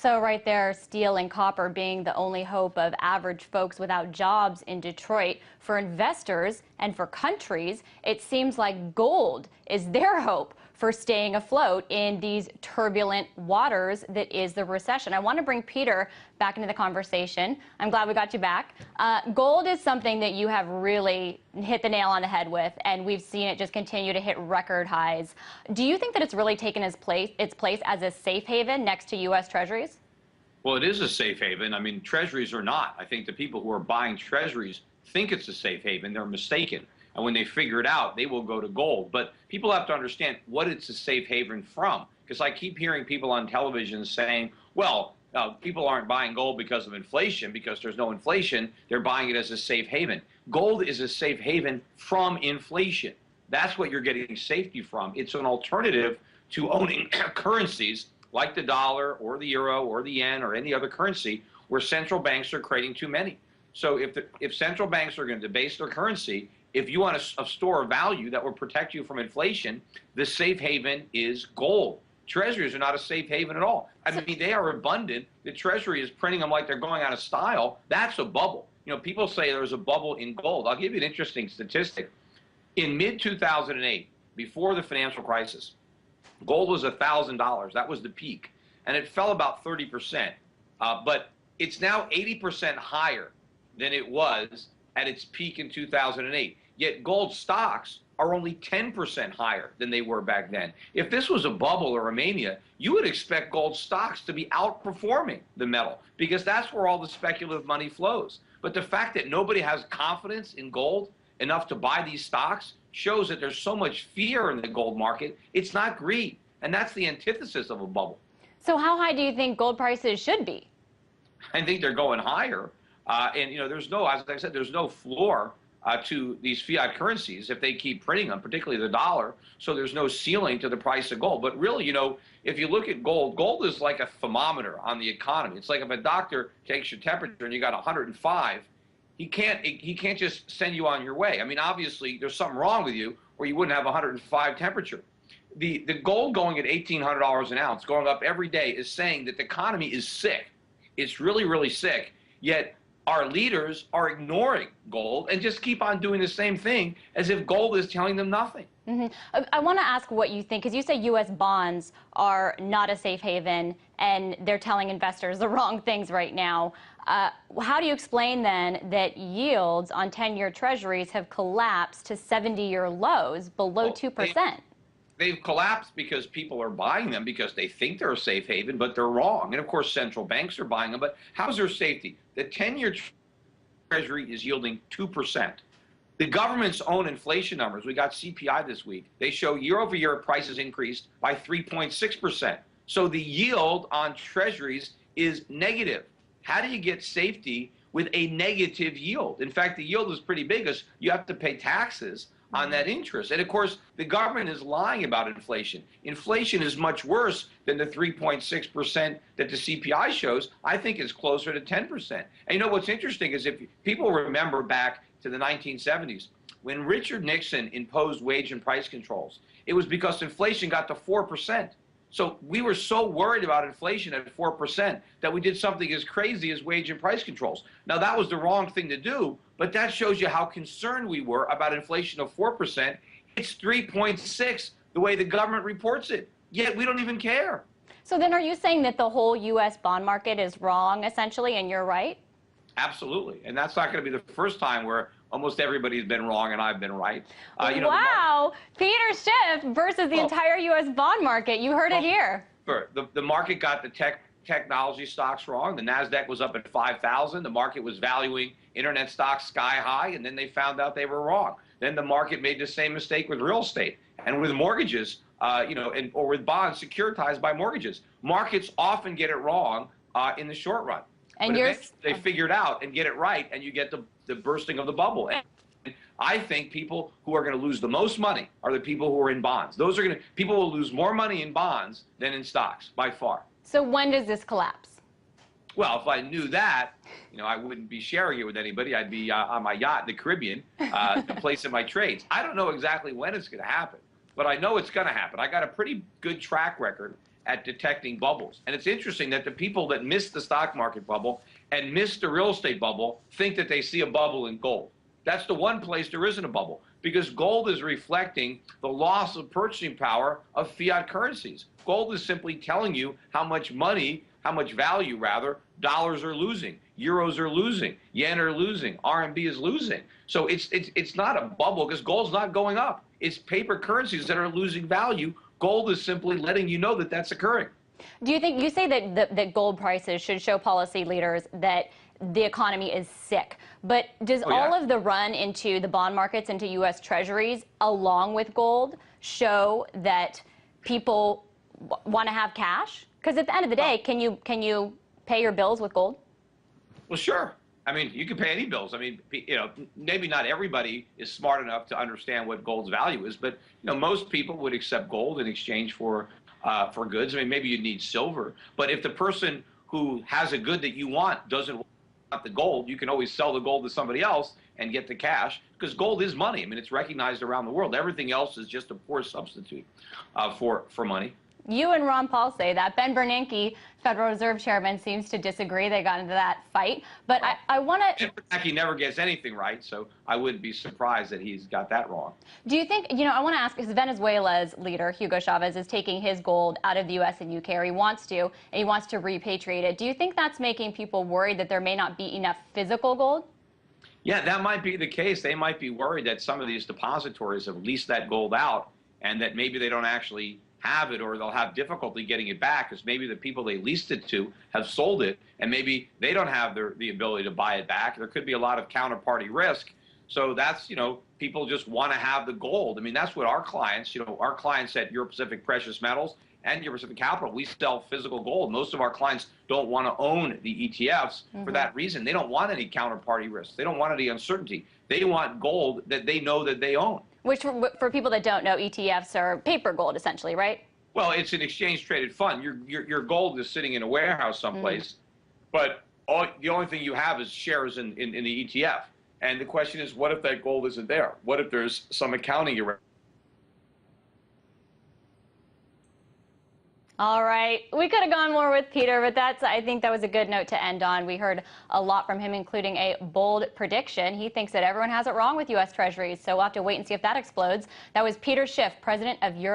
So right there, steel and copper being the only hope of average folks without jobs in Detroit. For investors and for countries, it seems like gold is their hope for staying afloat in these turbulent waters that is the recession. I want to bring Peter back into the conversation. I'm glad we got you back. Gold is something that you have really hit the nail on the head with, and we've seen it just continue to hit record highs. Do you think that it's really taken its place as a safe haven next to U.S. Treasuries? Well, it is a safe haven. I mean, treasuries are not. I think the people who are buying treasuries think it's a safe haven. They're mistaken. And when they figure it out, they will go to gold. But people have to understand what it's a safe haven from. Because I keep hearing people on television saying, well, people aren't buying gold because of inflation, because there's no inflation. They're buying it as a safe haven. Gold is a safe haven from inflation. That's what you're getting safety from. It's an alternative to owning currencies like the dollar or the euro or the yen or any other currency where central banks are creating too many. So if central banks are going to debase their currency, if you want a store of value that will protect you from inflation, the safe haven is gold. Treasuries are not a safe haven at all. I mean, they are abundant. The Treasury is printing them like they're going out of style. That's a bubble. You know, people say there's a bubble in gold. I'll give you an interesting statistic. In mid-2008, before the financial crisis, gold was $1,000. That was the peak. And it fell about 30%. But it's now 80% higher than it was at its peak in 2008. Yet gold stocks are only 10% higher than they were back then. If this was a bubble or a mania, you would expect gold stocks to be outperforming the metal because that's where all the speculative money flows. But the fact that nobody has confidence in gold enough to buy these stocks shows that there's so much fear in the gold market. It's not greed. And that's the antithesis of a bubble. So how high do you think gold prices should be? I think they're going higher. And, you know, there's no, as I said, there's no floor to these fiat currencies if they keep printing them, particularly the dollar. So there's no ceiling to the price of gold. But really, you know, if you look at gold, gold is like a thermometer on the economy. It's like if a doctor takes your temperature and you got 105, he can't just send you on your way. I mean, obviously, there's something wrong with you or you wouldn't have 105 temperature. The gold going at $1,800 an ounce, going up every day, is saying that the economy is sick. It's really, really sick. Yet our leaders are ignoring gold and just keep on doing the same thing as if gold is telling them nothing. I want to ask what you think, because you say U.S. bonds are not a safe haven and they're telling investors the wrong things right now. How do you explain then that yields on 10-year treasuries have collapsed to 70-year lows below 2%? They've collapsed because people are buying them because they think they're a safe haven, but they're wrong. And of course, central banks are buying them. But how's their safety? The 10-year treasury is yielding 2%. The government's own inflation numbers, we got CPI this week, they show year-over-year prices increased by 3.6%. So the yield on treasuries is negative. How do you get safety with a negative yield? In fact, the yield is pretty big because you have to pay taxes on that interest. And of course, the government is lying about inflation. Inflation is much worse than the 3.6% that the CPI shows. I think it's closer to 10%. And you know what's interesting is if people remember back to the 1970s, when Richard Nixon imposed wage and price controls, it was because inflation got to 4%. So we were so worried about inflation at 4% that we did something as crazy as wage and price controls. Now, that was the wrong thing to do, but that shows you how concerned we were about inflation of 4%. It's 3.6 the way the government reports it, yet we don't even care. So then are you saying that the whole U.S. bond market is wrong, essentially, and you're right? Absolutely. And that's not going to be the first time where almost everybody's been wrong and I've been right. Wow. Peter Schiff versus the entire U.S. bond market. You heard it here. Sure. The market got the technology stocks wrong. The NASDAQ was up at 5,000. The market was valuing internet stocks sky high, and then they found out they were wrong. Then the market made the same mistake with real estate and with mortgages, or with bonds securitized by mortgages. Markets often get it wrong in the short run. And they figure it out and get it right, and you get the bursting of the bubble. And I think people who are going to lose the most money are the people who are in bonds. People will lose more money in bonds than in stocks, by far. So when does this collapse? Well, if I knew that, I wouldn't be sharing it with anybody. I'd be on my yacht in the Caribbean, placing my trades. I don't know exactly when it's going to happen, but I know it's going to happen. I got a pretty good track record at detecting bubbles. And it's interesting that the people that missed the stock market bubble and missed the real estate bubble think that they see a bubble in gold. That's the one place there isn't a bubble, because gold is reflecting the loss of purchasing power of fiat currencies. Gold is simply telling you how much money, how much value rather, dollars are losing, euros are losing, yen are losing, RMB is losing. So it's not a bubble because gold's not going up. It's paper currencies that are losing value. Gold is simply letting you know that that's occurring. Do you think, you say that gold prices should show policy leaders that the economy is sick, but does all of the run into the bond markets, into U.S. Treasuries, along with gold, show that people want to have cash? Because at the end of the day, can you pay your bills with gold? Well, sure. I mean, you can pay any bills. I mean, maybe not everybody is smart enough to understand what gold's value is, but most people would accept gold in exchange for goods. I mean, maybe you need silver, but if the person who has a good that you want doesn't want the gold, you can always sell the gold to somebody else and get the cash, because gold is money. I mean, it's recognized around the world. Everything else is just a poor substitute for money. You and Ron Paul say that. Ben Bernanke, Federal Reserve Chairman, seems to disagree. They got into that fight. But I want to... Bernanke never gets anything right, so I wouldn't be surprised that he's got that wrong. Do you think, I want to ask, because Venezuela's leader, Hugo Chavez, is taking his gold out of the U.S. and UK, or he wants to, and he wants to repatriate it. Do you think that's making people worried that there may not be enough physical gold? Yeah, that might be the case. They might be worried that some of these depositories have leased that gold out and that maybe they don't actually have it, or they'll have difficulty getting it back because maybe the people they leased it to have sold it and maybe they don't have the ability to buy it back. There could be a lot of counterparty risk. So that's, people just want to have the gold. I mean, that's what our clients at Euro Pacific Precious Metals and Euro Pacific Capital, we sell physical gold. Most of our clients don't want to own the ETFs for that reason. They don't want any counterparty risk. They don't want any uncertainty. They want gold that they know that they own. Which, for people that don't know, ETFs are paper gold, essentially, right? Well, it's an exchange-traded fund. Your gold is sitting in a warehouse someplace, but the only thing you have is shares in the ETF. And the question is, what if that gold isn't there? What if there's some accounting around? All right. We could have gone more with Peter, but I think that was a good note to end on. We heard a lot from him, including a bold prediction. He thinks that everyone has it wrong with U.S. Treasuries, so we'll have to wait and see if that explodes. That was Peter Schiff, president of Euro